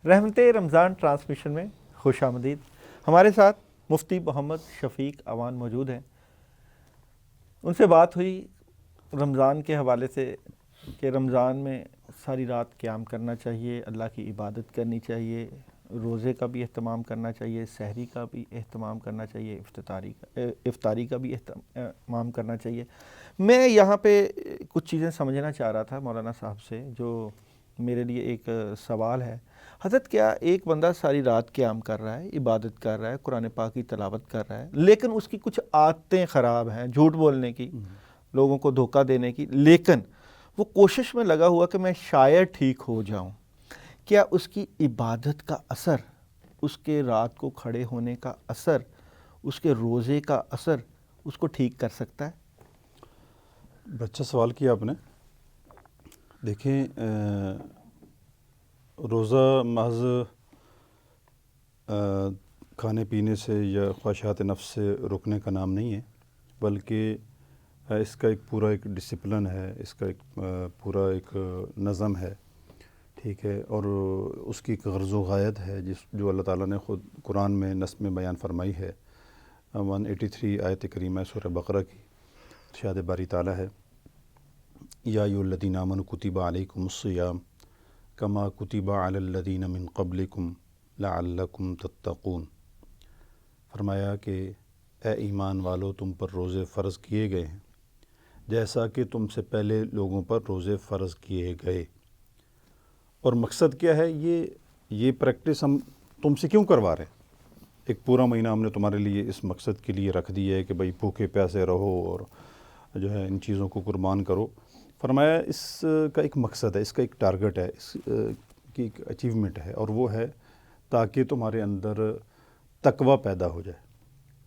رحمت رمضان ٹرانسمیشن میں خوش آمدید۔ ہمارے ساتھ مفتی محمد شفیق اوان موجود ہیں۔ ان سے بات ہوئی رمضان کے حوالے سے کہ رمضان میں ساری رات قیام کرنا چاہیے، اللہ کی عبادت کرنی چاہیے، روزے کا بھی اہتمام کرنا چاہیے، سحری کا بھی اہتمام کرنا چاہیے، افطاری کا بھی اہتمام کرنا چاہیے۔ میں یہاں پہ کچھ چیزیں سمجھنا چاہ رہا تھا مولانا صاحب سے، جو میرے لیے ایک سوال ہے۔ حضرت، کیا ایک بندہ ساری رات قیام کر رہا ہے، عبادت کر رہا ہے، قرآن پاک کی تلاوت کر رہا ہے، لیکن اس کی کچھ عادتیں خراب ہیں، جھوٹ بولنے کی، لوگوں کو دھوکہ دینے کی، لیکن وہ کوشش میں لگا ہوا کہ میں شاید ٹھیک ہو جاؤں، کیا اس کی عبادت کا اثر، اس کے رات کو کھڑے ہونے کا اثر، اس کے روزے کا اثر اس کو ٹھیک کر سکتا ہے؟ اچھا سوال کیا آپ نے۔ دیکھیں، روزہ محض کھانے پینے سے یا خواہشات نفس سے رکنے کا نام نہیں ہے، بلکہ اس کا ایک پورا ایک ڈسپلن ہے، اس کا ایک پورا ایک نظم ہے، ٹھیک ہے، اور اس کی ایک غرض و غایت ہے جو اللہ تعالیٰ نے خود قرآن میں نص میں بیان فرمائی ہے۔ 183 آیت کریمہ سورہ بقرہ کی ارشاد باری تعالیٰ ہے، یا ایھا الذین آمنوا کتب علیکم الصیام کما کتب علی الذین من قبلکم لعلکم تتقون۔ فرمایا کہ اے ایمان والو، تم پر روزے فرض کیے گئے ہیں جیسا کہ تم سے پہلے لوگوں پر روزے فرض کیے گئے۔ اور مقصد کیا ہے؟ یہ پریکٹس ہم تم سے کیوں کروا رہے ہیں؟ ایک پورا مہینہ ہم نے تمہارے لیے اس مقصد کے لیے رکھ دیا ہے کہ بھئی بھوکے پیاسے رہو اور جو ہے ان چیزوں کو قربان کرو۔ فرمایا اس کا ایک مقصد ہے، اس کا ایک ٹارگٹ ہے، اس کی ایک اچیومنٹ ہے، اور وہ ہے تاکہ تمہارے اندر تقوی پیدا ہو جائے،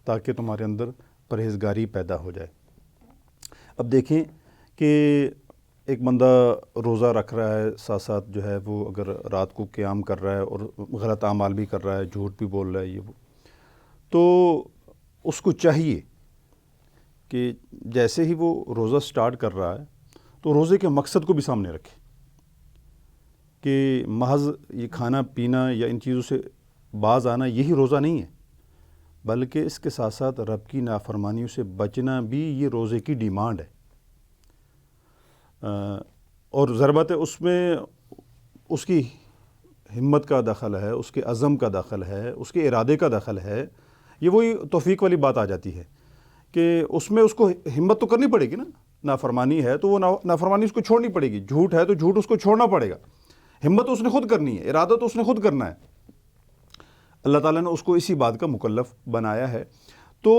تاکہ تمہارے اندر پرہیزگاری پیدا ہو جائے۔ اب دیکھیں کہ ایک بندہ روزہ رکھ رہا ہے، ساتھ ساتھ جو ہے وہ اگر رات کو قیام کر رہا ہے اور غلط اعمال بھی کر رہا ہے، جھوٹ بھی بول رہا ہے، یہ وہ، تو اس کو چاہیے کہ جیسے ہی وہ روزہ سٹارٹ کر رہا ہے تو روزے کے مقصد کو بھی سامنے رکھے کہ محض یہ کھانا پینا یا ان چیزوں سے باز آنا یہی روزہ نہیں ہے، بلکہ اس کے ساتھ ساتھ رب کی نافرمانیوں سے بچنا بھی یہ روزے کی ڈیمانڈ ہے۔ اور ضرورت ہے اس میں اس کی ہمت کا دخل ہے، اس کے عزم کا دخل ہے، اس کے ارادے کا دخل ہے۔ یہ وہی توفیق والی بات آ جاتی ہے کہ اس میں اس کو ہمت تو کرنی پڑے گی نا۔ نافرمانی ہے تو وہ نافرمانی اس کو چھوڑنی پڑے گی، جھوٹ ہے تو جھوٹ اس کو چھوڑنا پڑے گا۔ ہمت تو اس نے خود کرنی ہے، ارادہ تو اس نے خود کرنا ہے۔ اللہ تعالیٰ نے اس کو اسی بات کا مکلف بنایا ہے۔ تو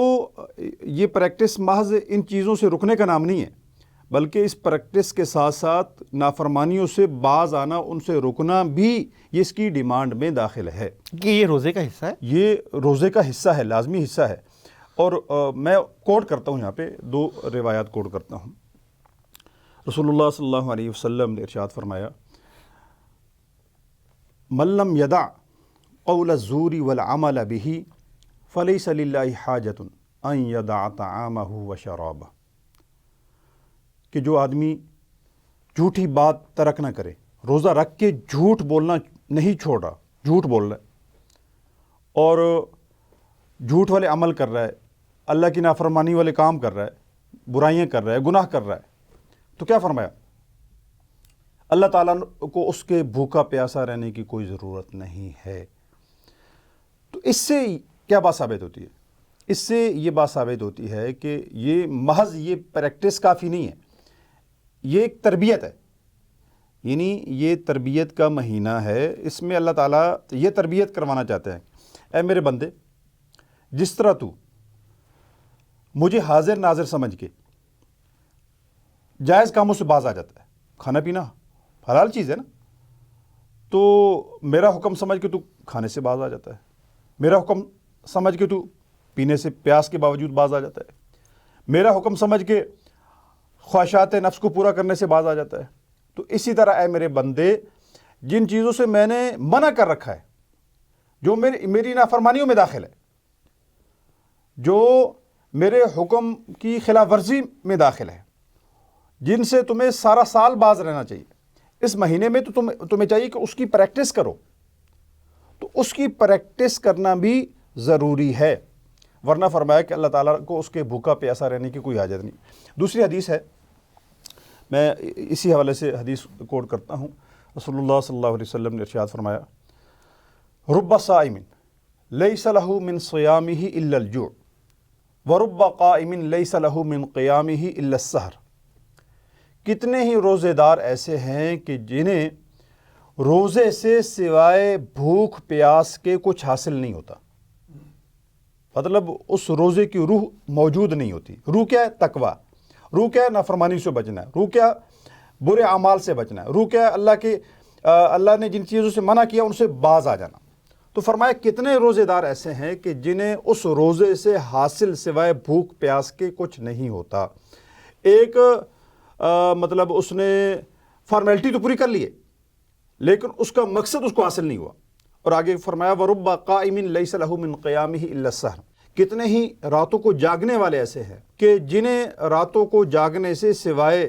یہ پریکٹس محض ان چیزوں سے رکنے کا نام نہیں ہے، بلکہ اس پریکٹس کے ساتھ ساتھ نافرمانیوں سے باز آنا، ان سے رکنا بھی یہ اس کی ڈیمانڈ میں داخل ہے کہ یہ روزے کا حصہ ہے، یہ روزے کا حصہ ہے، لازمی حصہ ہے۔ اور میں کوٹ کرتا ہوں، یہاں پہ 2 روایات کوٹ کرتا ہوں۔ رسول اللہ صلی اللہ علیہ وسلم نے ارشاد فرمایا، من لم یدع قول الزور والعمل به فلیس للہ حاجۃ ان یدع طعامہ وشرابہ، کہ جو آدمی جھوٹی بات ترک نہ کرے، روزہ رکھ کے جھوٹ بولنا نہیں چھوڑ رہا، جھوٹ بول رہا ہے اور جھوٹ والے عمل کر رہا ہے، اللہ کی نافرمانی والے کام کر رہا ہے، برائیاں کر رہا ہے، گناہ کر رہا ہے، تو کیا فرمایا؟ اللہ تعالیٰ کو اس کے بھوکا پیاسا رہنے کی کوئی ضرورت نہیں ہے۔ تو اس سے کیا بات ثابت ہوتی ہے؟ اس سے یہ بات ثابت ہوتی ہے کہ یہ محض یہ پریکٹس کافی نہیں ہے، یہ ایک تربیت ہے، یعنی یہ تربیت کا مہینہ ہے۔ اس میں اللہ تعالیٰ یہ تربیت کروانا چاہتے ہیں، اے میرے بندے، جس طرح تو مجھے حاضر ناظر سمجھ کے جائز کاموں سے باز آ جاتا ہے، کھانا پینا حلال چیز ہے نا، تو میرا حکم سمجھ کے تو کھانے سے باز آ جاتا ہے، میرا حکم سمجھ کے تو پینے سے پیاس کے باوجود باز آ جاتا ہے، میرا حکم سمجھ کے خواہشات نفس کو پورا کرنے سے باز آ جاتا ہے۔ تو اسی طرح اے میرے بندے، جن چیزوں سے میں نے منع کر رکھا ہے، جو میری نافرمانیوں میں داخل ہے، جو میرے حکم کی خلاف ورزی میں داخل ہے، جن سے تمہیں سارا سال باز رہنا چاہیے، اس مہینے میں تو تمہیں چاہیے کہ اس کی پریکٹس کرو، اس کی پریکٹس کرنا بھی ضروری ہے، ورنہ فرمایا کہ اللہ تعالیٰ کو اس کے بھوکا پیاسا رہنے کی کوئی حاجت نہیں۔ دوسری حدیث ہے، میں اسی حوالے سے حدیث کوٹ کرتا ہوں۔ رسول اللہ صلی اللہ علیہ وسلم نے ارشاد فرمایا، رب صائم لیس لہ من صیامہ الا الجوع ورب قائم لیس لہ من قیامہ الا السحر۔ کتنے ہی روزے دار ایسے ہیں کہ جنہیں روزے سے سوائے بھوک پیاس کے کچھ حاصل نہیں ہوتا، مطلب اس روزے کی روح موجود نہیں ہوتی۔ روح کیا ہے؟ تقوی۔ روح کیا ہے؟ نافرمانی سے بچنا ہے۔ روح کیا؟ برے اعمال سے بچنا ہے۔ روح کیا ہے؟ اللہ نے جن چیزوں سے منع کیا ان سے باز آ جانا۔ تو فرمایا کتنے روزے دار ایسے ہیں کہ جنہیں اس روزے سے حاصل سوائے بھوک پیاس کے کچھ نہیں ہوتا۔ ایک مطلب اس نے فارمیلٹی تو پوری کر لی ہے، لیکن اس کا مقصد اس کو حاصل نہیں ہوا۔ اور آگے فرمایا وَرُبَّ قَائِمٍ لَيْسَ لَهُ مِنْ قِيَامِهِ إِلَّا السَّحْرُ۔ کتنے ہی راتوں کو جاگنے والے ایسے ہیں کہ جنہیں راتوں کو جاگنے سے سوائے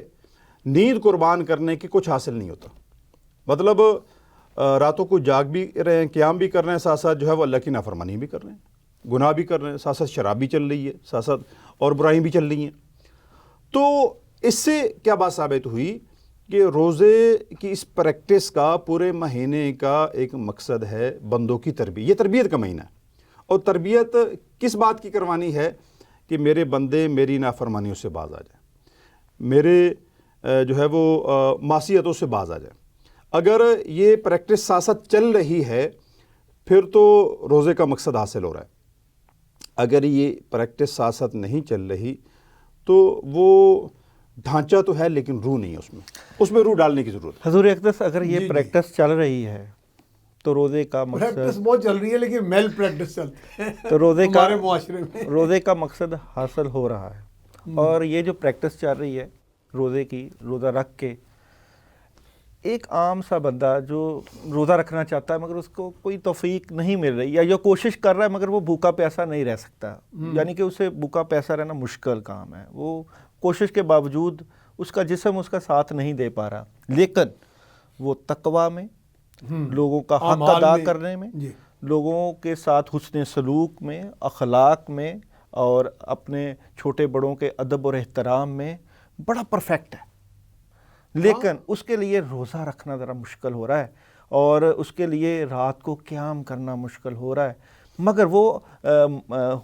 نیند قربان کرنے کی کچھ حاصل نہیں ہوتا۔ مطلب راتوں کو جاگ بھی رہے ہیں، قیام بھی کر رہے ہیں، ساتھ ساتھ جو ہے وہ اللہ کی نافرمانی بھی کر رہے ہیں، گناہ بھی کر رہے ہیں، ساتھ ساتھ شراب بھی چل رہی ہے، ساتھ ساتھ اور برائیاں بھی چل رہی ہیں۔ تو اس سے کیا بات ثابت ہوئی کہ روزے کی اس پریکٹس کا پورے مہینے کا ایک مقصد ہے بندوں کی تربیت۔ یہ تربیت کا مہینہ ہے، اور تربیت کس بات کی کروانی ہے کہ میرے بندے میری نافرمانیوں سے باز آ جائیں، میرے جو ہے وہ معصیتوں سے باز آ جائیں۔ اگر یہ پریکٹس ساتھ ساتھ چل رہی ہے پھر تو روزے کا مقصد حاصل ہو رہا ہے۔ اگر یہ پریکٹس ساتھ ساتھ نہیں چل رہی تو وہ ڈھانچہ تو ہے لیکن روح نہیں ہے، اس میں روح ڈالنے کی ضرورت ہے۔ حضور اقدس اگر یہ پریکٹس چل رہی ہے تو روزے کا مقصد، پریکٹس بہت چل رہی ہے لیکن میل پریکٹس چلتی ہے تو روزے کا ہمارے معاشرے میں، روزے کا مقصد حاصل ہو رہا ہے۔ اور یہ جو پریکٹس چل رہی ہے روزے کی، روزہ رکھ کے، ایک عام سا بندہ جو روزہ رکھنا چاہتا ہے مگر اس کو کوئی توفیق نہیں مل رہی، یا جو کوشش کر رہا ہے مگر وہ بھوکا پیاسا نہیں رہ سکتا، یعنی کہ اسے بھوکا پیاسا رہنا مشکل کام ہے، وہ کوشش کے باوجود اس کا جسم اس کا ساتھ نہیں دے پا رہا، لیکن وہ تقوی میں، لوگوں کا حق ادا کرنے میں، لوگوں کے ساتھ حسن سلوک میں، اخلاق میں، اور اپنے چھوٹے بڑوں کے ادب اور احترام میں بڑا پرفیکٹ ہے، لیکن اس کے لیے روزہ رکھنا ذرا مشکل ہو رہا ہے، اور اس کے لیے رات کو قیام کرنا مشکل ہو رہا ہے، مگر وہ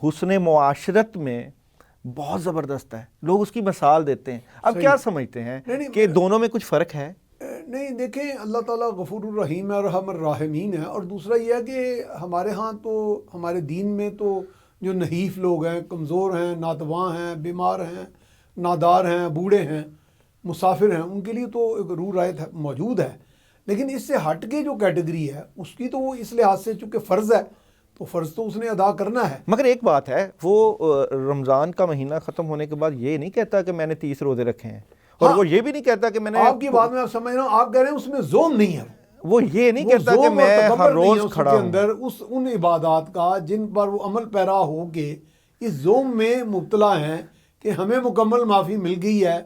حسن معاشرت میں بہت زبردست ہے، لوگ اس کی مثال دیتے ہیں۔ اب کیا سمجھتے ہیں کہ دونوں میں کچھ فرق ہے؟ نہیں، دیکھیں اللہ تعالیٰ غفور الرحیم ہے اور ارحم الراحمین ہے، اور دوسرا یہ ہے کہ ہمارے ہاں تو ہمارے دین میں تو جو نحیف لوگ ہیں، کمزور ہیں، ناتواں ہیں، بیمار ہیں، نادار ہیں، بوڑھے ہیں، مسافر ہیں، ان کے لیے تو ایک روح رایت موجود ہے، لیکن اس سے ہٹ کے جو کیٹیگری ہے اس کی تو وہ اس لحاظ سے چونکہ فرض ہے تو فرض تو اس نے ادا کرنا ہے۔ مگر ایک بات ہے، وہ رمضان کا مہینہ ختم ہونے کے بعد یہ نہیں کہتا کہ میں نے 30 روزے رکھے ہیں، اور وہ یہ بھی نہیں کہتا کہ میں نے، آپ کی بات میں آپ سمجھ رہا ہوں، آپ کہہ رہے ہیں اس میں زوم نہیں ہے، وہ یہ نہیں کہتا کہ میں ہر روز کھڑا ہوں اندر ان عبادات کا جن پر وہ عمل پیرا ہو کے اس زوم میں مبتلا ہیں کہ ہمیں مکمل معافی مل گئی ہے،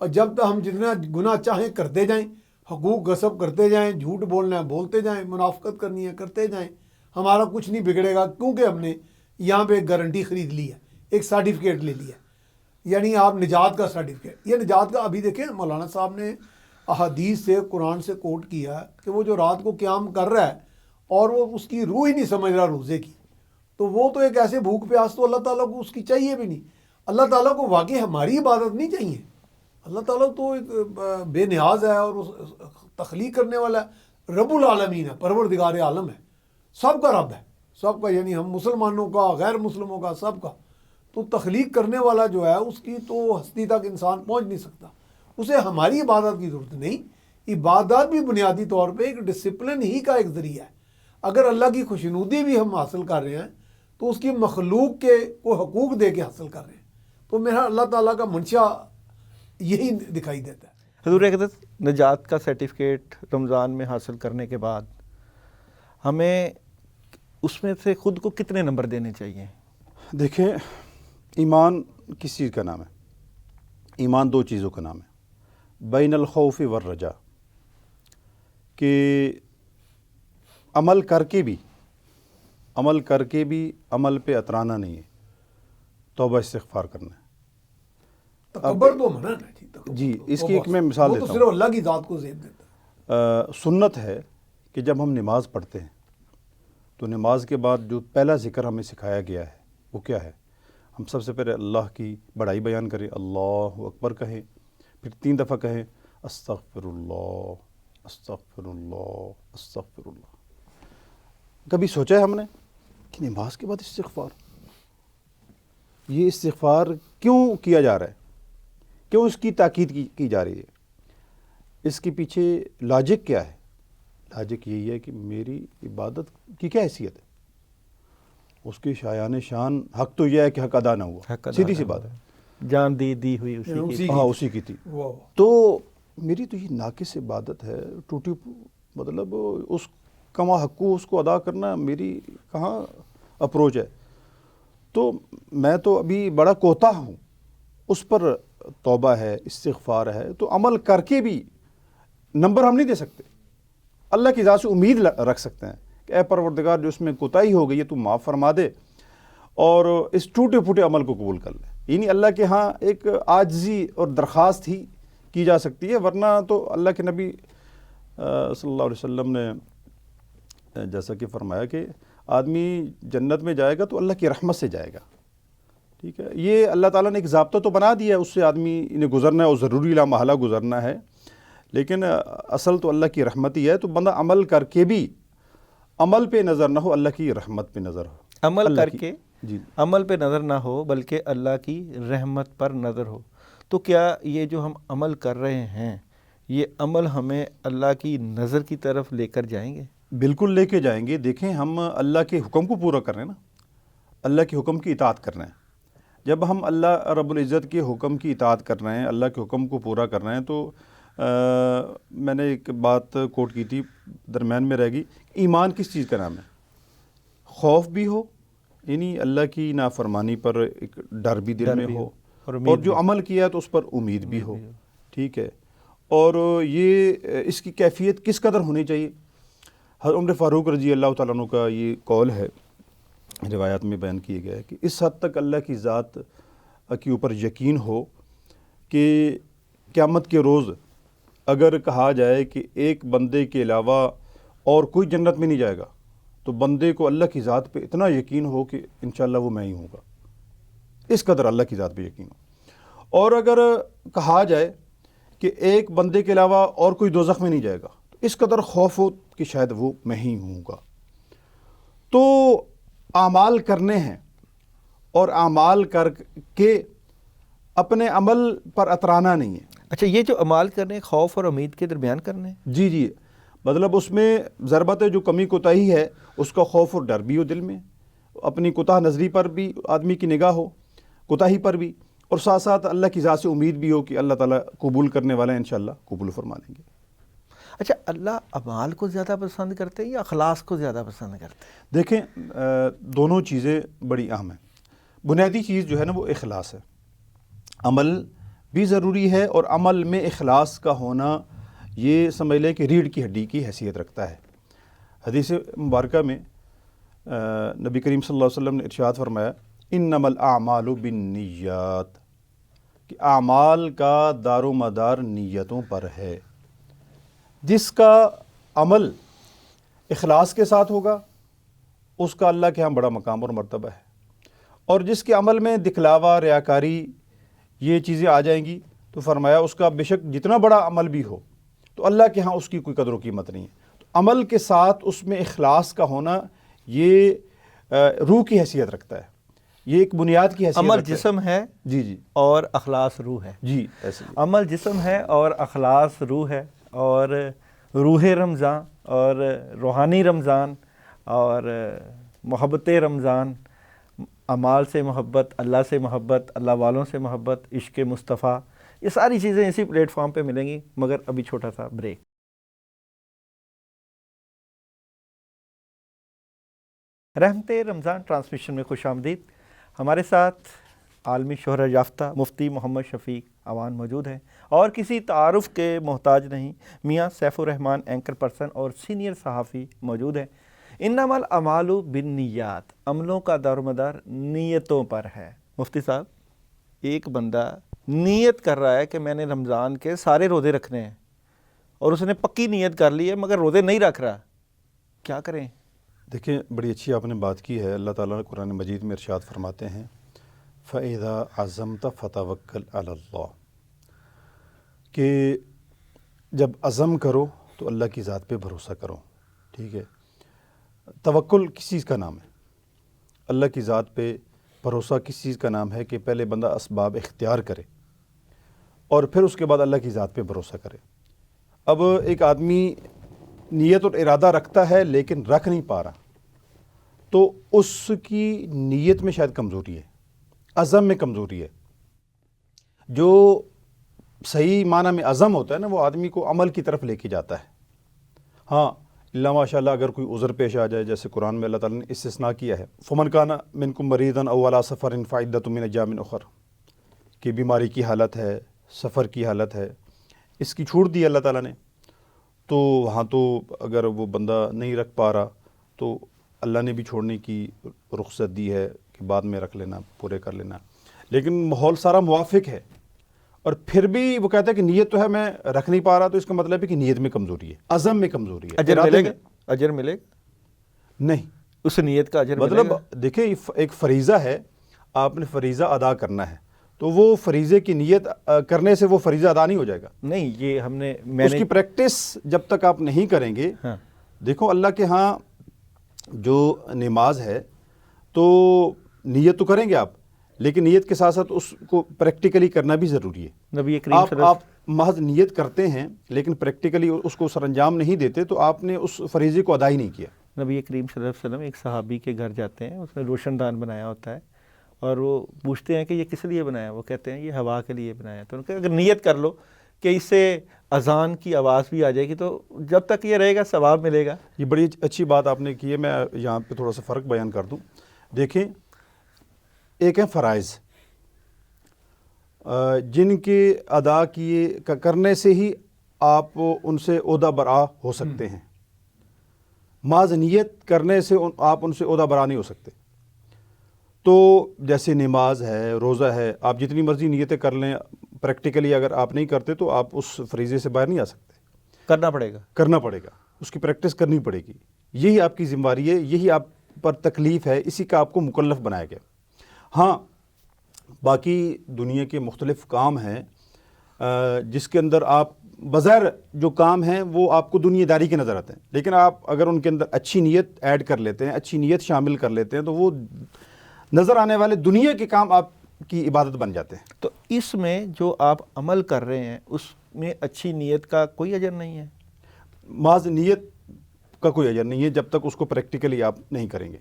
اور جب تک ہم جتنا گناہ چاہیں کرتے جائیں، حقوق غصب کرتے جائیں، جھوٹ بولنا ہے بولتے جائیں، منافقت کرنی ہے کرتے جائیں، ہمارا کچھ نہیں بگڑے گا، کیونکہ ہم نے یہاں پہ ایک گارنٹی خرید لی ہے، ایک سرٹیفکیٹ لے لیا، یعنی آپ نجات کا سرٹیفکیٹ۔ یہ نجات کا ابھی دیکھیں مولانا صاحب نے احادیث سے قرآن سے کوٹ کیا کہ وہ جو رات کو قیام کر رہا ہے اور وہ اس کی روح ہی نہیں سمجھ رہا روزے کی، تو وہ تو ایک ایسے بھوک پیاس تو اللہ تعالیٰ کو اس کی چاہیے بھی نہیں۔ اللہ تعالیٰ کو واقعی ہماری عبادت نہیں چاہیے، اللہ تعالیٰ تو ایک بے نیاز ہے اور تخلیق کرنے والا ہے، رب العالمین ہے، پروردگار عالم ہے، سب کا رب ہے، سب کا، یعنی ہم مسلمانوں کا، غیر مسلموں کا، سب کا، تو تخلیق کرنے والا جو ہے اس کی تو ہستی تک انسان پہنچ نہیں سکتا، اسے ہماری عبادت کی ضرورت نہیں۔ عبادت بھی بنیادی طور پہ ایک ڈسپلن ہی کا ایک ذریعہ ہے۔ اگر اللہ کی خوشنودی بھی ہم حاصل کر رہے ہیں تو اس کی مخلوق کے کو حقوق دے کے حاصل کر رہے ہیں، تو میرا اللہ تعالیٰ کا منشا یہی دکھائی دیتا ہے۔ حضور اقدس نجات کا سرٹیفکیٹ رمضان میں حاصل کرنے کے بعد ہمیں اس میں سے خود کو کتنے نمبر دینے چاہیے؟ دیکھیں، ایمان کس چیز کا نام ہے؟ ایمان دو چیزوں کا نام ہے، بین الخوف والرجا، کہ عمل کر کے بھی عمل کر کے بھی عمل پہ اترانا نہیں ہے، توبہ استغفار کرنا ہے۔ تکبر تو منع ہے تکبر جی، تو، اس تو کی ایک بس، میں مثال وہ دیتا تو ہوں۔ صرف اللہ کی ذات کو زیب دیتا ہے۔ سنت ہے کہ جب ہم نماز پڑھتے ہیں تو نماز کے بعد جو پہلا ذکر ہمیں سکھایا گیا ہے وہ کیا ہے؟ ہم سب سے پہلے اللہ کی بڑائی بیان کریں، اللہ اکبر کہیں، پھر 3 دفعہ کہیں استغفر اللہ استغفر اللہ استغفر اللہ۔ کبھی سوچا ہے ہم نے کہ نماز کے بعد استغفار، یہ استغفار کیوں کیا جا رہا ہے، کیوں اس کی تاکید کی جا رہی ہے؟ اس کے پیچھے لاجک کیا ہے؟ لاجک یہی ہے کہ میری عبادت کی کیا حیثیت ہے، اس کی شایان شان حق تو یہ ہے کہ حق ادا نہ ہوا، سیدھی سی بات ہے، جان دی ہوئی اسی کی۔ ہاں اسی کی تھی۔ واہ، تو میری تو یہ ناقص عبادت ہے، ٹوٹی، مطلب اس کما حقو اس کو ادا کرنا میری کہاں اپروچ ہے؟ تو میں تو ابھی بڑا کوتاہ ہوں، اس پر توبہ ہے، استغفار ہے، تو عمل کر کے بھی نمبر ہم نہیں دے سکتے، اللہ کی ذات سے امید رکھ سکتے ہیں کہ اے پروردگار جو اس میں کوتاہی ہو گئی ہے تو معاف فرما دے اور اس ٹوٹے پھوٹے عمل کو قبول کر لے۔ یعنی اللہ کے ہاں ایک عاجزی اور درخواست ہی کی جا سکتی ہے، ورنہ تو اللہ کے نبی صلی اللہ علیہ وسلم نے جیسا کہ فرمایا کہ آدمی جنت میں جائے گا تو اللہ کی رحمت سے جائے گا، ٹھیک ہے، یہ اللہ تعالیٰ نے ایک ضابطہ تو بنا دیا ہے، اس سے آدمی نے گزرنا ہے اور ضروری لا محالہ گزرنا ہے، لیکن اصل تو اللہ کی رحمت ہی ہے۔ تو بندہ عمل کر کے بھی عمل پہ نظر نہ ہو، اللہ کی رحمت پہ نظر ہو، عمل اللہ کر کی، کے جی عمل پہ نظر نہ ہو بلکہ اللہ کی رحمت پر نظر ہو۔ تو کیا یہ جو ہم عمل کر رہے ہیں یہ عمل ہمیں اللہ کی نظر کی طرف لے کر جائیں گے؟ بالکل لے کے جائیں گے۔ دیکھیں ہم اللہ کے حکم کو پورا کر رہے ہیں نا، اللہ کے حکم کی اطاعت کر رہے ہیں۔ جب ہم اللہ رب العزت کے حکم کی اطاعت کر رہے ہیں، اللہ کے حکم کو پورا کر رہے ہیں، تو میں نے ایک بات کوٹ کی تھی، درمیان میں رہ گئی، ایمان کس چیز کا نام ہے؟ خوف بھی ہو، یعنی اللہ کی نافرمانی پر ایک ڈر بھی دل میں ہو، اور جو عمل کیا ہے تو اس پر امید بھی ہو، ٹھیک ہے۔ اور یہ اس کی کیفیت کس قدر ہونی چاہیے؟ حضرت عمر فاروق رضی اللہ تعالیٰ عنہ کا یہ قول ہے، روایات میں بیان کیا گیا ہے کہ اس حد تک اللہ کی ذات کے اوپر یقین ہو کہ قیامت کے روز اگر کہا جائے کہ ایک بندے کے علاوہ اور کوئی جنت میں نہیں جائے گا تو بندے کو اللہ کی ذات پہ اتنا یقین ہو کہ انشاءاللہ وہ میں ہی ہوں گا، اس قدر اللہ کی ذات پہ یقین ہو۔ اور اگر کہا جائے کہ ایک بندے کے علاوہ اور کوئی دوزخ میں نہیں جائے گا تو اس قدر خوف ہو کہ شاید وہ میں ہی ہوں گا۔ تو اعمال کرنے ہیں، اور اعمال کر کے اپنے عمل پر اترانا نہیں ہے۔ اچھا، یہ جو عمال کرنے خوف اور امید کے درمیان کرنے، جی جی، مطلب اس میں ضربت جو کمی کوتاہی ہے اس کا خوف اور ڈر بھی ہو دل میں، اپنی کوتاہ نظری پر بھی آدمی کی نگاہ ہو، کوتاہی پر بھی، اور ساتھ ساتھ اللہ کی ذات سے امید بھی ہو کہ اللہ تعالیٰ قبول کرنے والا ہے، انشاءاللہ قبول فرما لیں گے۔ اچھا، اللہ اعمال کو زیادہ پسند کرتے ہیں یا اخلاص کو زیادہ پسند کرتے ہیں؟ دیکھیں دونوں چیزیں بڑی اہم ہیں۔ بنیادی چیز جو ہے نا وہ اخلاص ہے، عمل بھی ضروری ہے، اور عمل میں اخلاص کا ہونا یہ سمجھ لیں کہ ریڑھ کی ہڈی کی حیثیت رکھتا ہے۔ حدیث مبارکہ میں نبی کریم صلی اللہ علیہ وسلم نے ارشاد فرمایا انما الاعمال بالنیات، کہ اعمال کا دار و مدار نیتوں پر ہے۔ جس کا عمل اخلاص کے ساتھ ہوگا اس کا اللہ کے ہاں بڑا مقام اور مرتبہ ہے، اور جس کے عمل میں دکھلاوا، ریاکاری، یہ چیزیں آ جائیں گی تو فرمایا اس کا بے شک جتنا بڑا عمل بھی ہو تو اللہ کے ہاں اس کی کوئی قدر و قیمت نہیں ہے۔ تو عمل کے ساتھ اس میں اخلاص کا ہونا یہ روح کی حیثیت رکھتا ہے، یہ ایک بنیاد کی حیثیت عمل رکھتا ہے۔ جسم ہے جی جی اور اخلاص روح ہے۔ جی، ایسے ہی۔ عمل جسم ہے اور اخلاص روح ہے، اور روح رمضان اور روحانی رمضان اور محبت رمضان، اعمال سے محبت، اللہ سے محبت، اللہ والوں سے محبت، عشق مصطفیٰ، یہ ساری چیزیں اسی پلیٹ فارم پہ ملیں گی۔ مگر ابھی چھوٹا سا بریک۔ رحمت رمضان ٹرانسمیشن میں خوش آمدید۔ ہمارے ساتھ عالمی شہرت یافتہ مفتی محمد شفیق عوان موجود ہیں، اور کسی تعارف کے محتاج نہیں، میاں سیف الرحمان اینکر پرسن اور سینئر صحافی موجود ہیں۔ انما الاعمال بالنیات، عملوں کا دار و مدار نیتوں پر ہے۔ مفتی صاحب، ایک بندہ نیت کر رہا ہے کہ میں نے رمضان کے سارے روزے رکھنے ہیں، اور اس نے پکی نیت کر لی ہے مگر روزے نہیں رکھ رہا، کیا کریں؟ دیکھیں، بڑی اچھی آپ نے بات کی ہے۔ اللہ تعالیٰ قرآن مجید میں ارشاد فرماتے ہیں فَإِذَا عَزَمْتَ فَتَوَكَّلْ عَلَى اللَّهِ، کہ جب عزم کرو تو اللہ کی ذات پہ بھروسہ کرو، ٹھیک ہے۔ توکل کس چیز کا نام ہے؟ اللہ کی ذات پہ بھروسہ کس چیز کا نام ہے؟ کہ پہلے بندہ اسباب اختیار کرے اور پھر اس کے بعد اللہ کی ذات پہ بھروسہ کرے۔ اب ایک آدمی نیت اور ارادہ رکھتا ہے لیکن رکھ نہیں پا رہا، تو اس کی نیت میں شاید کمزوری ہے، عزم میں کمزوری ہے۔ جو صحیح معنی میں عزم ہوتا ہے نا، وہ آدمی کو عمل کی طرف لے کے جاتا ہے۔ ہاں اللہ ماشاء اللہ اگر کوئی عذر پیش آ جائے، جیسے قرآن میں اللہ تعالیٰ نے استثناء کیا ہے، فمن کان منکم مریضا او علی سفر فعدۃ من ایام اخر، کہ بیماری کی حالت ہے، سفر کی حالت ہے، اس کی چھوٹ دی اللہ تعالیٰ نے، تو وہاں تو اگر وہ بندہ نہیں رکھ پا رہا تو اللہ نے بھی چھوڑنے کی رخصت دی ہے کہ بعد میں رکھ لینا، پورے کر لینا، لیکن ماحول سارا موافق ہے، اور پھر بھی وہ کہتا ہے کہ نیت تو ہے میں رکھ نہیں پا رہا، تو اس کا مطلب ہے کہ نیت میں کمزوری ہے، عزم میں کمزوری ہے۔ اجر ملے گا؟ اجر ملے گا؟ نہیں، اس نیت کا اجر ملے مطلب گا؟ دیکھیں ایک فریضہ ہے، آپ نے فریضہ ادا کرنا ہے، تو وہ فریضے کی نیت کرنے سے وہ فریضہ ادا نہیں ہو جائے گا۔ نہیں، یہ ہم نے میں اس نے کی پریکٹس جب تک آپ نہیں کریں گے، ہاں، دیکھو اللہ کے ہاں جو نماز ہے تو نیت تو کریں گے آپ، لیکن نیت کے ساتھ ساتھ اس کو پریکٹیکلی کرنا بھی ضروری ہے۔ نبی کریم صلی اللہ آپ محض نیت کرتے ہیں لیکن پریکٹیکلی اس کو سر انجام نہیں دیتے، تو آپ نے اس فریضے کو ادا ہی نہیں کیا۔ نبی کریم صلی اللہ علیہ وسلم ایک صحابی کے گھر جاتے ہیں، اس نے روشن دان بنایا ہوتا ہے، اور وہ پوچھتے ہیں کہ یہ کس لیے بنایا؟ وہ کہتے ہیں یہ ہوا کے لیے بنایا۔ تو ان کہ اگر نیت کر لو کہ اس سے اذان کی آواز بھی آ جائے گی، تو جب تک یہ رہے گا ثواب ملے گا۔ یہ بڑی اچھی بات آپ نے کی ہے، میں یہاں پہ تھوڑا سا فرق بیان کر دوں۔ دیکھیں، ایک ہے فرائض جن کے ادا کیے کرنے سے ہی آپ ان سے عہدہ برآ ہو سکتے ہیں، محض نیت کرنے سے آپ ان سے عہدہ برآ نہیں ہو سکتے۔ تو جیسے نماز ہے، روزہ ہے، آپ جتنی مرضی نیتیں کر لیں، پریکٹیکلی اگر آپ نہیں کرتے تو آپ اس فریضے سے باہر نہیں آ سکتے۔ کرنا پڑے گا، کرنا پڑے گا، اس کی پریکٹس کرنی پڑے گی، یہی آپ کی ذمہ داری ہے، یہی آپ پر تکلیف ہے، اسی کا آپ کو مکلف بنایا گیا۔ ہاں باقی دنیا کے مختلف کام ہیں جس کے اندر آپ بظاہر جو کام ہیں وہ آپ کو دنیا داری کے نظر آتے ہیں، لیکن آپ اگر ان کے اندر اچھی نیت ایڈ کر لیتے ہیں، اچھی نیت شامل کر لیتے ہیں، تو وہ نظر آنے والے دنیا کے کام آپ کی عبادت بن جاتے ہیں۔ تو اس میں جو آپ عمل کر رہے ہیں اس میں اچھی نیت کا کوئی اجر نہیں ہے؟ محض نیت کا کوئی اجر نہیں ہے جب تک اس کو پریکٹیکلی آپ نہیں کریں گے۔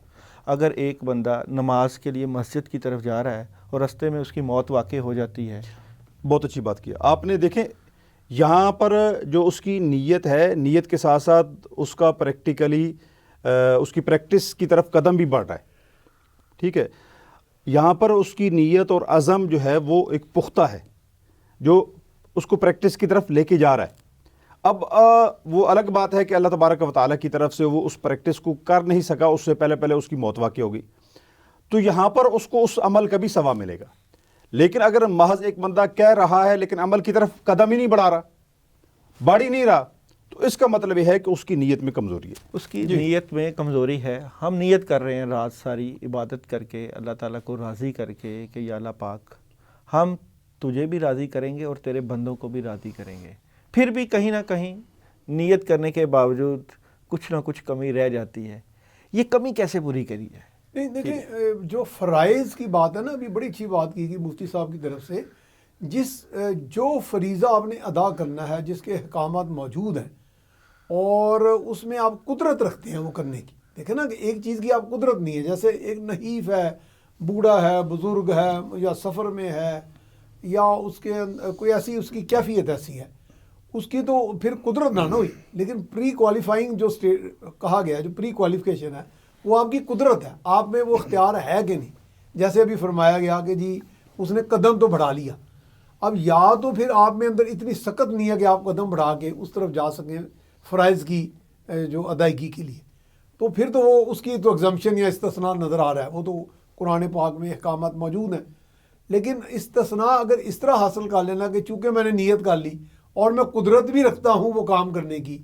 اگر ایک بندہ نماز کے لیے مسجد کی طرف جا رہا ہے اور رستے میں اس کی موت واقع ہو جاتی ہے، بہت اچھی بات کی آپ نے۔ دیکھیں یہاں پر جو اس کی نیت ہے، نیت کے ساتھ ساتھ اس کا پریکٹیکلی اس کی پریکٹس کی طرف قدم بھی بڑھ رہا ہے، ٹھیک ہے۔ یہاں پر اس کی نیت اور عزم جو ہے وہ ایک پختہ ہے جو اس کو پریکٹس کی طرف لے کے جا رہا ہے۔ اب وہ الگ بات ہے کہ اللہ تبارک و تعالیٰ کی طرف سے وہ اس پریکٹس کو کر نہیں سکا، اس سے پہلے اس کی موت واقع ہو گئی، تو یہاں پر اس کو اس عمل کا بھی ثواب ملے گا۔ لیکن اگر محض ایک بندہ کہہ رہا ہے لیکن عمل کی طرف قدم ہی نہیں بڑھا رہا، بڑھ ہی نہیں رہا، تو اس کا مطلب یہ ہے کہ اس کی نیت میں کمزوری ہے۔ اس کی نیت میں کمزوری ہے۔ ہم نیت کر رہے ہیں رات ساری عبادت کر کے، اللہ تعالیٰ کو راضی کر کے کہ یا اللہ پاک ہم تجھے بھی راضی کریں گے اور تیرے بندوں کو بھی راضی کریں گے، پھر بھی کہیں نہ کہیں نیت کرنے کے باوجود کچھ نہ کچھ کمی رہ جاتی ہے۔ یہ کمی کیسے پوری کری جائے؟ نہیں دیکھیں، جو فرائض کی بات ہے نا، ابھی بڑی اچھی بات کی مفتی صاحب کی طرف سے، جو فریضہ آپ نے ادا کرنا ہے، جس کے احکامات موجود ہیں اور اس میں آپ قدرت رکھتے ہیں وہ کرنے کی، دیکھیں نا کہ ایک چیز کی آپ قدرت نہیں ہے، جیسے ایک نحیف ہے، بوڑھا ہے، بزرگ ہے، یا سفر میں ہے، یا اس کے کوئی ایسی اس کی کیفیت ایسی ہے، اس کی تو پھر قدرت نہ ہوئی، لیکن پری کوالیفائنگ جو کہا گیا ہے، جو پری کوالیفیکیشن ہے، وہ آپ کی قدرت ہے، آپ میں وہ اختیار ہے کہ نہیں۔ جیسے ابھی فرمایا گیا کہ جی اس نے قدم تو بڑھا لیا، اب یا تو پھر آپ میں اندر اتنی سخت نہیں ہے کہ آپ قدم بڑھا کے اس طرف جا سکیں فرائض کی جو ادائیگی کے لیے، تو پھر تو وہ اس کی تو ایگزمپشن یا استثناء نظر آ رہا ہے، وہ تو قرآن پاک میں احکامات موجود ہیں. لیکن استثناء اگر اس طرح حاصل کر لینا کہ چونکہ میں نے نیت کر لی اور میں قدرت بھی رکھتا ہوں وہ کام کرنے کی،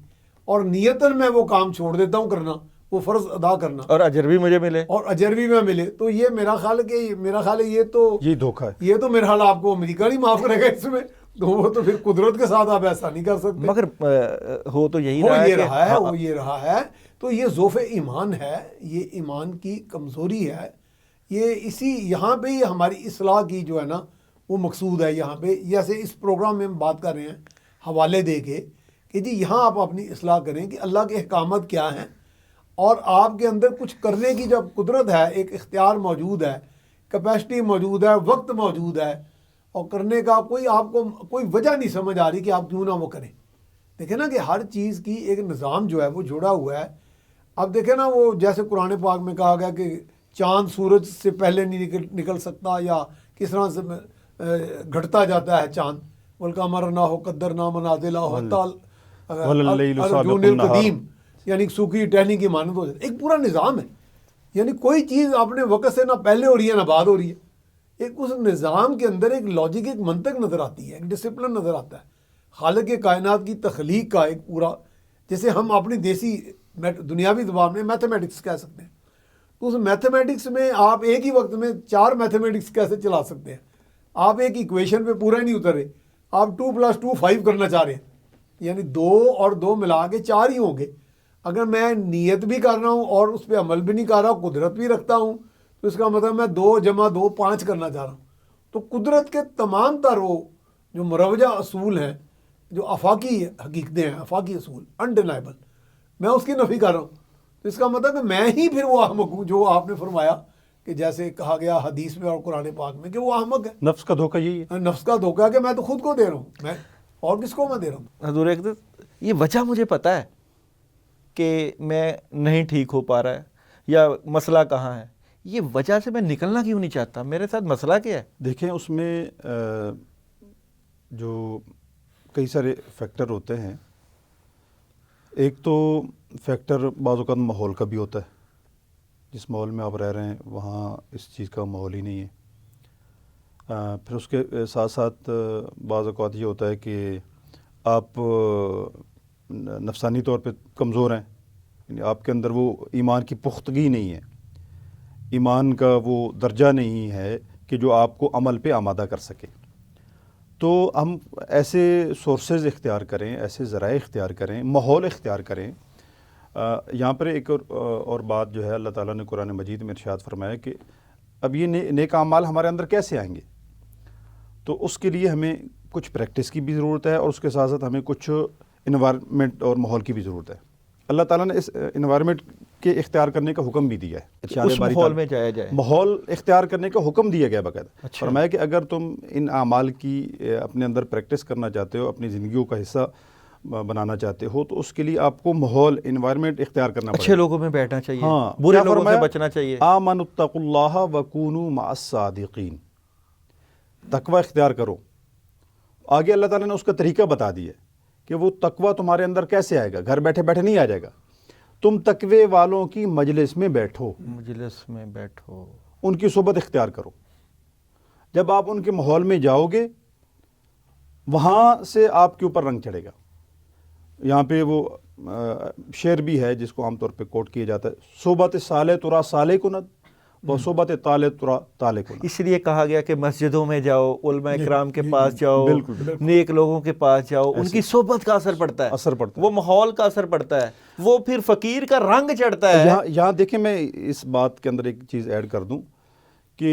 اور نیتاً میں وہ کام چھوڑ دیتا ہوں کرنا، وہ فرض ادا کرنا، اور اجر بھی مجھے ملے، اور اجر بھی میں ملے، تو یہ میرا خیال ہے یہ تو یہ دھوکہ ہے. یہ تو میرا حال آپ کو امریکہ نہیں معاف کرے گا اس میں، تو وہ تو پھر قدرت کے ساتھ آپ ایسا نہیں کر سکتے. مگر ہو تو یہی وہ رہا ہے یہ کہ رہا ہے، وہ یہ رہا ہے. تو یہ ضعف ایمان ہے، یہ ایمان کی کمزوری ہے. یہ یہاں پہ ہی ہماری اصلاح کی جو ہے نا وہ مقصود ہے. یہاں پہ جیسے اس پروگرام میں ہم بات کر رہے ہیں حوالے دے کے کہ جی یہاں آپ اپنی اصلاح کریں کہ اللہ کے احکامات کیا ہیں، اور آپ کے اندر کچھ کرنے کی جب قدرت ہے، ایک اختیار موجود ہے، کیپیسٹی موجود ہے، وقت موجود ہے، اور کرنے کا آپ کو کوئی وجہ نہیں سمجھ آ رہی کہ آپ کیوں نہ وہ کریں. دیکھیں نا کہ ہر چیز کی ایک نظام جو ہے وہ جڑا ہوا ہے. اب دیکھیں نا وہ جیسے قرآن پاک میں کہا گیا کہ چاند سورج سے پہلے نہیں نکل سکتا، یا کس طرح سے گھٹتا جاتا ہے چاند. والقمر نہ ہو قدر نہ منازلہ ارجون القدیم، یعنی سوکھی ٹہنی کی مانند ہو جاتی. ایک پورا نظام ہے، یعنی کوئی چیز اپنے وقت سے نہ پہلے ہو رہی ہے نہ بعد ہو رہی ہے. ایک اس نظام کے اندر ایک لاجک، ایک منطق نظر آتی ہے، ایک ڈسپلن نظر آتا ہے. خالق کائنات کی تخلیق کا ایک پورا، جیسے ہم اپنی دیسی دنیاوی زبان میں میتھمیٹکس کہہ سکتے ہیں، تو اس میتھمیٹکس میں آپ ایک ہی وقت میں 4 میتھمیٹکس کیسے چلا سکتے ہیں؟ آپ ایک ایکویشن پہ پورا نہیں اترے، آپ 2+2 5 کرنا چاہ رہے ہیں، یعنی 2 اور 2 ملا کے 4 ہی ہوں گے. اگر میں نیت بھی کر رہا ہوں اور اس پہ عمل بھی نہیں کر رہا، قدرت بھی رکھتا ہوں، تو اس کا مطلب میں 2 + 2 5 کرنا چاہ رہا ہوں. تو قدرت کے تمام تر وہ جو مروجہ اصول ہیں، جو آفاقی حقیقتیں ہیں، آفاقی اصول انڈینائبل، میں اس کی نفی کر رہا ہوں. تو اس کا مطلب کہ میں ہی پھر وہ احمق ہوں، جو آپ نے فرمایا کہ جیسے کہا گیا حدیث میں اور قرآن پاک میں کہ وہ احمق ہے. نفس کا دھوکہ یہی ہے. نفس کا دھوکہ ہے کہ میں تو خود کو دے رہا ہوں، میں اور کس کو میں دے رہا ہوں. حضور اقدس یہ وجہ مجھے پتہ ہے کہ میں نہیں ٹھیک ہو پا رہا ہے یا مسئلہ کہاں ہے. یہ وجہ سے میں نکلنا کیوں نہیں چاہتا؟ میرے ساتھ مسئلہ کیا ہے؟ دیکھیں اس میں جو کئی سارے فیکٹر ہوتے ہیں. ایک تو فیکٹر بعض اوقات ماحول کا بھی ہوتا ہے. جس ماحول میں آپ رہ رہے ہیں وہاں اس چیز کا ماحول ہی نہیں ہے. پھر اس کے ساتھ ساتھ بعض اوقات یہ ہوتا ہے کہ آپ نفسانی طور پہ کمزور ہیں، یعنی آپ کے اندر وہ ایمان کی پختگی نہیں ہے، ایمان کا وہ درجہ نہیں ہے کہ جو آپ کو عمل پہ آمادہ کر سکے. تو ہم ایسے سورسز اختیار کریں، ایسے ذرائع اختیار کریں، ماحول اختیار کریں. یہاں پر ایک اور بات جو ہے اللہ تعالیٰ نے قرآن مجید میں ارشاد فرمایا کہ اب یہ نیک اعمال ہمارے اندر کیسے آئیں گے. تو اس کے لیے ہمیں کچھ پریکٹس کی بھی ضرورت ہے، اور اس کے ساتھ ساتھ ہمیں کچھ انوائرمنٹ اور ماحول کی بھی ضرورت ہے. اللہ تعالیٰ نے اس انوائرمنٹ کے اختیار کرنے کا حکم بھی دیا ہے. اس ماحول میں جایا جائے، ماحول اختیار کرنے کا حکم دیا گیا باقاعدہ. فرمایا کہ اگر تم ان اعمال کی اپنے اندر پریکٹس کرنا چاہتے ہو، اپنی زندگیوں کا حصہ بنانا چاہتے ہو، تو اس کے لیے آپ کو ماحول، انوائرمنٹ اختیار کرنا پڑے گا. اچھے لوگوں میں بیٹھنا چاہیے، ہاں، برے لوگوں سے بچنا چاہیے. آمنوا اتقوا اللہ وکونوا مع الصادقین. تقوی اختیار کرو. آگے اللہ تعالیٰ نے اس کا طریقہ بتا دیا کہ وہ تقوی تمہارے اندر کیسے آئے گا. گھر بیٹھے بیٹھے نہیں آ جائے گا. تم تقوی والوں کی مجلس میں بیٹھو، مجلس میں بیٹھو، ان کی صحبت اختیار کرو. جب آپ ان کے ماحول میں جاؤ گے وہاں سے آپ کے اوپر رنگ چڑھے گا. یہاں پہ وہ شعر بھی ہے جس کو عام طور پہ کوٹ کیا جاتا ہے، صحبت صالح ترا صالح کند و صحبت طالح ترا طالح کند. اس لیے کہا گیا کہ مسجدوں میں جاؤ، علماء کرام کے پاس جاؤ، نیک لوگوں کے پاس جاؤ. ان کی صحبت کا اثر پڑتا ہے، اثر پڑتا ہے، وہ ماحول کا اثر پڑتا ہے، وہ پھر فقیر کا رنگ چڑھتا ہے. یہاں دیکھیں میں اس بات کے اندر ایک چیز ایڈ کر دوں کہ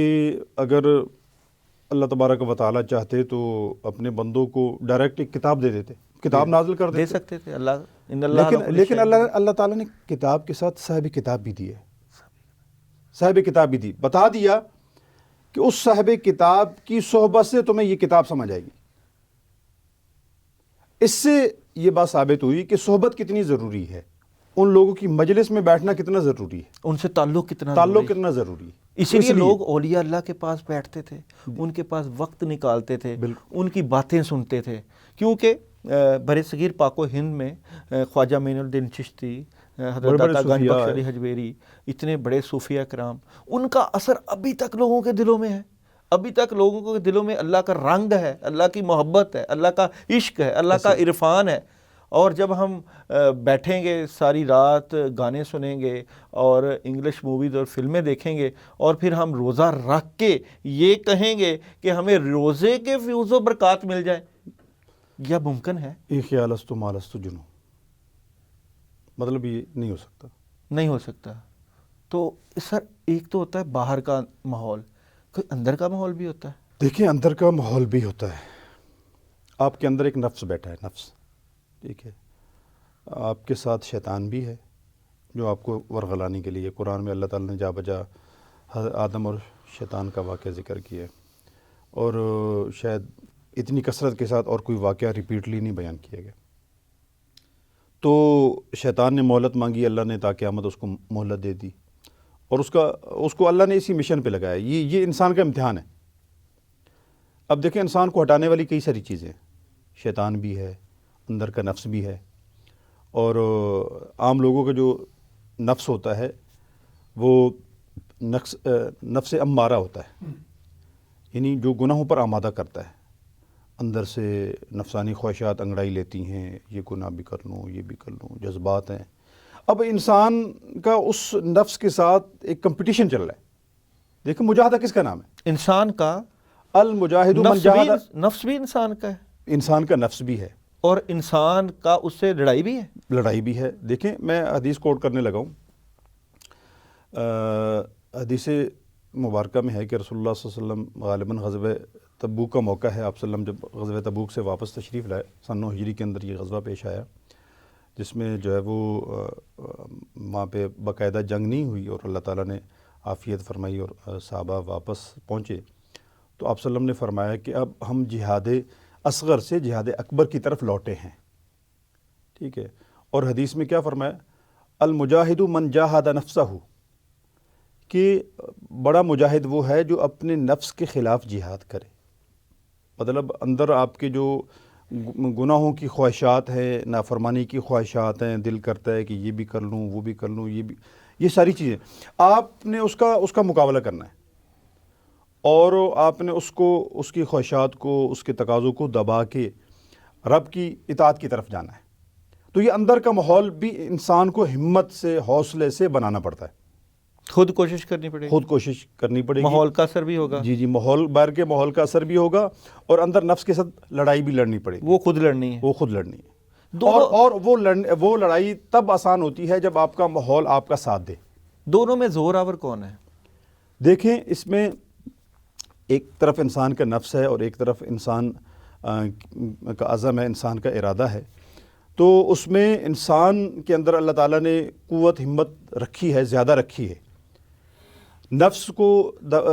اگر اللہ تبارک و تعالیٰ چاہتے تو اپنے بندوں کو ڈائریکٹ ایک کتاب دے دیتے، کتاب نازل کر دے سکتے تھے. لیکن اللہ تعالیٰ نے کتاب کے ساتھ صاحب کتاب بھی دی ہے. صاحب کتاب بھی دی، بتا دیا کہ اس صاحب کتاب کی صحبت سے تمہیں یہ کتاب سمجھ آئے گی. اس سے یہ بات ثابت ہوئی کہ صحبت کتنی ضروری ہے، ان لوگوں کی مجلس میں بیٹھنا کتنا ضروری ہے، ان سے تعلق کتنا ضروری ہے. اسی لیے لوگ اولیاء اللہ کے پاس بیٹھتے تھے، ان کے پاس وقت نکالتے تھے، ان کی باتیں سنتے تھے. کیونکہ بر صغیر پاک و ہند میں خواجہ معین الدین چشتی حضرت بڑے داتا گنج صوفیاء بخش علی حجویری، اتنے بڑے صوفیہ کرام، ان کا اثر ابھی تک لوگوں کے دلوں میں ہے، ابھی تک لوگوں کے دلوں میں اللہ کا رنگ ہے، اللہ کی محبت ہے، اللہ کا عشق ہے، اللہ کا عرفان ہے۔ اور جب ہم بیٹھیں گے ساری رات گانے سنیں گے اور انگلش موویز اور فلمیں دیکھیں گے، اور پھر ہم روزہ رکھ کے یہ کہیں گے کہ ہمیں روزے کے فیوز و برکات مل جائے، یہ ممکن ہے؟ ای خیال است و مال است و جنو، مطلب یہ نہیں ہو سکتا، نہیں ہو سکتا۔ تو سر ایک تو ہوتا ہے باہر کا ماحول، کوئی اندر کا ماحول بھی ہوتا ہے؟ دیکھیں اندر کا ماحول بھی ہوتا ہے، آپ کے اندر ایک نفس بیٹھا ہے، نفس، ٹھیک ہے، آپ کے ساتھ شیطان بھی ہے جو آپ کو ورغلانے کے لیے، قرآن میں اللہ تعالیٰ نے جا بجا آدم اور شیطان کا واقعہ ذکر کیا ہے، اور شاید اتنی کثرت کے ساتھ اور کوئی واقعہ ریپیٹلی نہیں بیان کیا گیا۔ تو شیطان نے مہلت مانگی، اللہ نے تا قیامت اس کو مہلت دے دی، اور اس کو اللہ نے اسی مشن پہ لگایا۔ یہ انسان کا امتحان ہے۔ اب دیکھیں انسان کو ہٹانے والی کئی ساری چیزیں ہیں، شیطان بھی ہے، اندر کا نفس بھی ہے، اور عام لوگوں کا جو نفس ہوتا ہے وہ نفس امارہ ہوتا ہے، یعنی جو گناہوں پر آمادہ کرتا ہے، اندر سے نفسانی خواہشات انگڑائی لیتی ہیں، یہ گناہ بھی کر لوں، یہ بھی کر لوں، جذبات ہیں۔ اب انسان کا اس نفس کے ساتھ ایک کمپٹیشن چل رہا ہے۔ دیکھیں مجاہدہ کس کا نام ہے؟ انسان کا المجاہد من جاہد، نفس بھی انسان کا ہے، انسان کا نفس بھی ہے، اور انسان کا اس سے لڑائی بھی ہے۔ لڑائی بھی ہے۔ دیکھیں میں حدیث کوٹ کرنے لگا ہوں، حدیث مبارکہ میں ہے کہ رسول اللہ صلی اللہ علیہ وسلم غالباً غزوہ تبوک کا موقع ہے، آپ صلی اللہ علیہ وسلم جب غزوہ تبوک سے واپس تشریف لائے، سن 9 ہجری کے اندر یہ غزوہ پیش آیا، جس میں جو ہے وہ وہاں پہ باقاعدہ جنگ نہیں ہوئی، اور اللہ تعالیٰ نے عافیت فرمائی اور صحابہ واپس پہنچے۔ تو آپ صلی اللہ علیہ وسلم نے فرمایا کہ اب ہم جہاد اصغر سے جہاد اکبر کی طرف لوٹے ہیں، ٹھیک ہے۔ اور حدیث میں کیا فرمایا؟ المجاہد من جاہد نفسہ، کہ بڑا مجاہد وہ ہے جو اپنے نفس کے خلاف جہاد کرے۔ مطلب اندر آپ کے جو گناہوں کی خواہشات ہیں، نافرمانی کی خواہشات ہیں، دل کرتا ہے کہ یہ بھی کر لوں، وہ بھی کر لوں، یہ ساری چیزیں آپ نے اس کا مقابلہ کرنا ہے، اور آپ نے اس کی خواہشات کو، اس کے تقاضوں کو دبا کے رب کی اطاعت کی طرف جانا ہے۔ تو یہ اندر کا ماحول بھی انسان کو ہمت سے، حوصلے سے بنانا پڑتا ہے، خود کوشش کرنی پڑے گی، خود کوشش کرنی پڑے گی، ماحول کا اثر بھی ہوگا، جی ماحول، باہر کے ماحول کا اثر بھی ہوگا، اور اندر نفس کے ساتھ لڑائی بھی لڑنی پڑے گی، وہ خود لڑنی ہے، وہ خود لڑنی ہے۔ اور وہ لڑائی تب آسان ہوتی ہے جب آپ کا ماحول آپ کا ساتھ دے۔ دونوں میں زور آور کون ہے؟ دیکھیں اس میں ایک طرف انسان کا نفس ہے، اور ایک طرف انسان کا عزم ہے، انسان کا ارادہ ہے۔ تو اس میں انسان کے اندر اللہ تعالیٰ نے قوت ہمت رکھی ہے، زیادہ رکھی ہے۔ نفس کو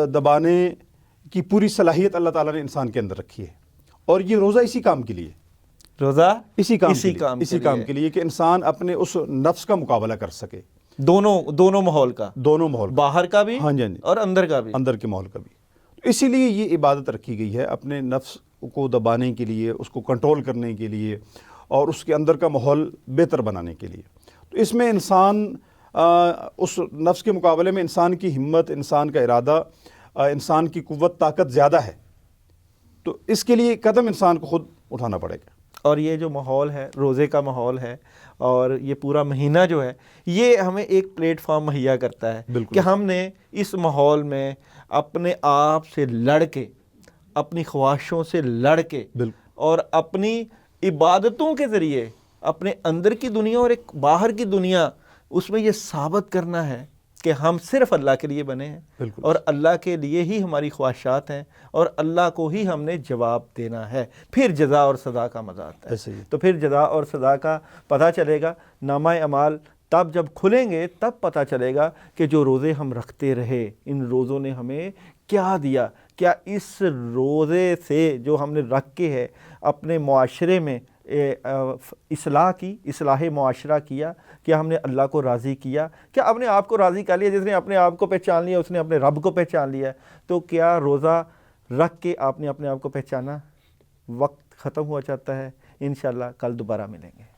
دبانے کی پوری صلاحیت اللہ تعالیٰ نے انسان کے اندر رکھی ہے، اور یہ روزہ اسی کام کے لیے، روزہ اسی کام کے لیے کہ انسان اپنے اس نفس کا مقابلہ کر سکے، دونوں ماحول کا، دونوں ماحول، باہر کا بھی ہاں جی اور اندر کا بھی، اندر کے ماحول کا بھی۔ تو اسی لیے یہ عبادت رکھی گئی ہے، اپنے نفس کو دبانے کے لیے، اس کو کنٹرول کرنے کے لیے، اور اس کے اندر کا ماحول بہتر بنانے کے لیے۔ تو اس میں انسان اس نفس کے مقابلے میں انسان کی ہمت، انسان کا ارادہ، انسان کی قوت، طاقت زیادہ ہے، تو اس کے لیے قدم انسان کو خود اٹھانا پڑے گا۔ اور یہ جو ماحول ہے، روزے کا ماحول ہے، اور یہ پورا مہینہ جو ہے، یہ ہمیں ایک پلیٹ فارم مہیا کرتا ہے کہ ہم نے اس ماحول میں اپنے آپ سے لڑ کے، اپنی خواہشوں سے لڑ کے، اور اپنی عبادتوں کے ذریعے اپنے اندر کی دنیا اور ایک باہر کی دنیا، اس میں یہ ثابت کرنا ہے کہ ہم صرف اللہ کے لیے بنے ہیں، اور اللہ کے لیے ہی ہماری خواہشات ہیں، اور اللہ کو ہی ہم نے جواب دینا ہے۔ پھر جزا اور سزا کا مزہ آتا ہے۔ تو پھر جزا اور سزا کا پتہ چلے گا، نامہ اعمال تب جب کھلیں گے تب پتہ چلے گا کہ جو روزے ہم رکھتے رہے، ان روزوں نے ہمیں کیا دیا، کیا اس روزے سے جو ہم نے رکھ کے ہے اپنے معاشرے میں اصلاح معاشرہ کیا، کیا ہم نے اللہ کو راضی کیا، کیا اپنے آپ کو راضی کر لیا؟ جس نے اپنے آپ کو پہچان لیا اس نے اپنے رب کو پہچان لیا۔ تو کیا روزہ رکھ کے آپ نے اپنے آپ کو پہچانا؟ وقت ختم ہوا چاہتا ہے، انشاءاللہ کل دوبارہ ملیں گے۔